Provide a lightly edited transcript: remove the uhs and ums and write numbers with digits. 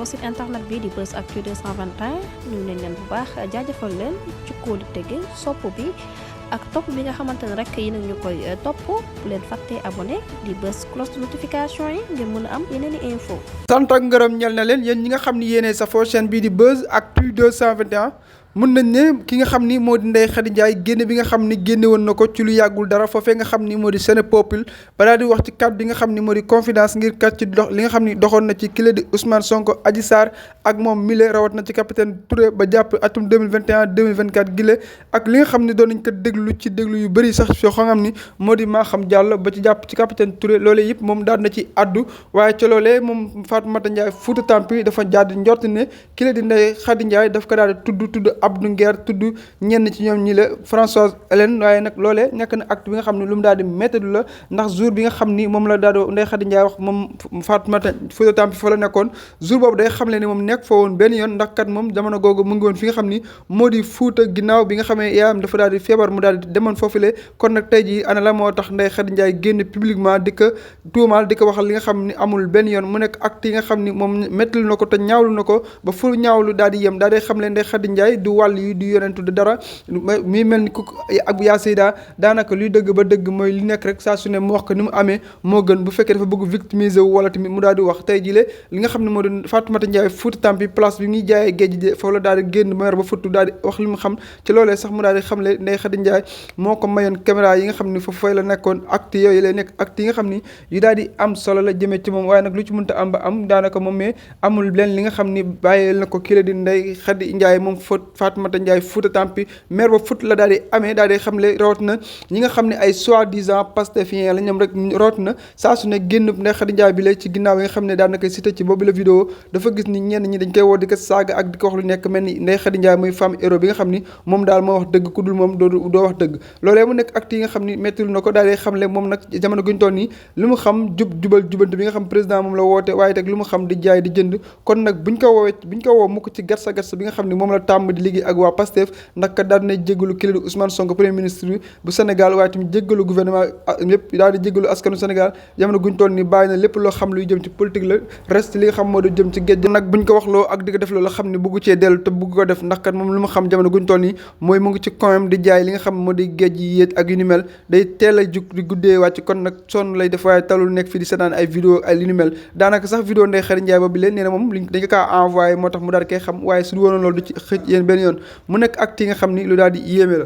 site internet bi di Buzz Actu 221 ñu nañ leen bu baax jaajëfal leen ci kóolu tege sopp bi ak topp bi nga xamante ne rek yéen ñu koy topp bu leen fàttee abonné di bës cloche de notification yi ngir mën a am yeneen i info sant ak ngërëm ñel na leen yéen ñi nga xam ni yéenee safoo chaîne bii di Buzz Actu 221 mën nañ ne ki nga xam ni moo di Ndeye Khady Ndiaye génne bi nga xam ni génne woon na ko ci lu yàggul dara foofee nga xam ni moo di Sénépeuple ba daal di wax ci kàddu yi nga xam ni moo di confidence ngir kat ci dox li nga xam ni doxoon na ci kile di Ousmane Sonko Adji Sarr ak moom mile rawat na ci capitaine Touré ba jàpp atum 2021 2024 gile ak li nga xam ni doon nañ ko déglu ci déglu yu bëri sax yoo xam ni moo di Maham Diallo ba ci jàpp ci capitaine Touré loolee yëpp moom daal na ci addu waaye ca loolee moom Fatoumata Ndiaye Fouta Tampi dafa jaad njort ne kile di Ndeye Khady Ndiaye daf ko daal di tudd Abdou Nguer tudd ñenn ci ñoom ñi la Françoise Hélène waaye nag loolee nekk na acte bi nga xam ne lu mu daal di méttadu la ndax jour bi nga xam ni moom la daal di Ndeye Khady Ndiaye wax moom Fatoumata Fouta Tampi fa la nekkoon jour boobu day xam le ni moom nekk fa woon benn yoon ndax kat moom jamono googu mu ngi woon fi nga xam ni moo di Fouta ginnaaw bi nga xamee yaayam dafa daal di feebar mu daal di demoon foofule kon nag tey jii ana la moo tax Ndeye Khady Ndiaye génn publiquement di ko tuumaal di ko waxal li nga xam ni amul benn yoon mu nekk acte yi nga xam ni moom méttal na ko te ñaawlu na ko ba fu ñaawlu daal di yem daal di xam le Ndeye Khady Ndiaye du wàll yi du yonentu de dara mi mel ni ku ak yaa Seyda daanaka luy dëgg ba dëgg mooy li nekk rek saa su ne mu wax ko ni mu amee moo gën bu fekkee dafa bëgg victimiser wu wala tamit mu daal di wax tey jii li nga xam ne moo doon Fatoumata Ndiaye Fouta Tampi place bi muy jaayee géej gi foofu la daal di génn mayor ba futtu daal di wax li mu xam ci loolee sax mu daal di xamle Ndeye Khady Ndiaye moo ko mayoon caméra yi nga xam ne foofu fay la nekkoon acte yooyu lay nekk acte yi nga xam ni yu daal di am solo la jëmee ci moom waaye nag lu ci mënta am ba am daanaka moom mais amul leen li nga xam ni bàyyeel na ko kii la di Ndeye Khady Ndiaye moom Fatoumata Ndiaye Fouta Tampi maire ba fut la daal di amee daal di xamle rawat na ñi nga xam ne ay soi-disant pastefien la ñoom rek rawat na saa su ne génn Ndeye Khady Ndiaye bi la ci ginnaaw yi nga xam ne daan na koy cité ci boobu la vidéo dafa gis ni ñenn ñi dañ koy woo di ko saaga ak di ko wax lu nekk mel ni Ndeye Khady Ndiaye muy femme héros bi nga xam ni moom daal moo wax dëgg ku dul moom doo wax dëgg loolee mu nekk acte yi nga xam ni mettul na ko daal di xamle moom nag jamono guñ toll nii lu mu xam jubal jubante bi nga xam président moom la woote waaye teg lu mu xam di jaay di jënd kon nag buñ ko woo mukk ci garsa bi nga xam ni moom la tàmm di liggéey ak waa Pastef ndax kat daal dina jéggalu kii di Ousmane Sonko premier ministre bi bu Sénégal waaye tamit jéggalu gouvernement yëpp daal di jéggalu askanu Sénégal jamono guñ toll ni bàyyi na lépp loo xam luy jëm ci politique la reste li nga xam moo di jëm ci géej nag buñ ko wax loo ak di ko def loolu xam ne bugg cee dellu te bugg ko def ndax kat moom lu ma xam jamono guñ toll nii mooy mu ngi ci commune di jaay li nga xam moo di géej yi yéet ak yu ni mel day teel a jug di guddee wàcc kon nag sonn lay def waaye talul nekk fii di seetaan ay vidéo ay li ni mel daanaka sax vidéo Ndeye Khady Ndiaye boobu leen nee na moom dañ ko kaa envoyé moo tax mu daal di koy xam waaye su du woon loolu du ci xëj yéen benn yoon mu nekk acte yi nga xam ni lu daal di yéeme la